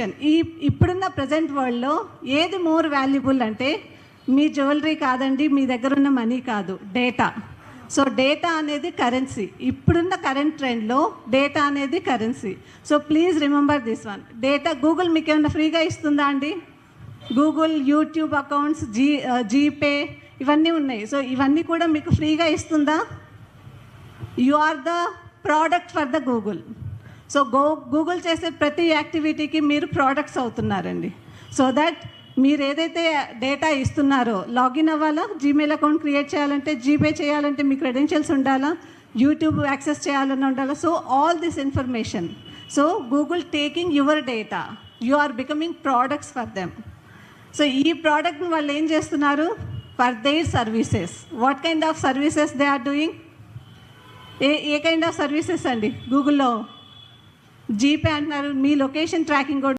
Information ఇప్పుడున్న present వరల్డ్లో ఏది మోర్ వాల్యుబుల్ అంటే మీ జ్యువెలరీ కాదండి, మీ దగ్గర ఉన్న మనీ కాదు, డేటా. సో డేటా అనేది కరెన్సీ. ఇప్పుడున్న కరెంట్ ట్రెండ్లో డేటా అనేది currency. So please remember this one. Data Google మీకు ఏమైనా ఫ్రీగా ఇస్తుందా అండి? గూగుల్, యూట్యూబ్ అకౌంట్స్, జీపే ఇవన్నీ ఉన్నాయి. సో ఇవన్నీ కూడా మీకు ఫ్రీగా ఇస్తుందా? You are the product for the Google. So Google చేసే ప్రతి యాక్టివిటీకి మీరు ప్రోడక్ట్స్ అవుతున్నారండి. సో దట్ మీరు ఏదైతే డేటా ఇస్తున్నారో, లాగిన్ అవ్వాలా, జీమెయిల్ అకౌంట్ క్రియేట్ చేయాలంటే, జీపే చేయాలంటే మీ క్రెడెన్షియల్స్ ఉండాలా, యూట్యూబ్ యాక్సెస్ చేయాలని ఉండాలా. So all this information. So Google taking your data, you are becoming products for them. So ఈ ప్రోడక్ట్ని వాళ్ళు ఏం చేస్తున్నారు? For their services. What kind of services they are doing? ఏ కైండ్ ఆఫ్ సర్వీసెస్ అండి? గూగుల్లో జీపే అంటున్నారు, మీ లొకేషన్ ట్రాకింగ్ కూడా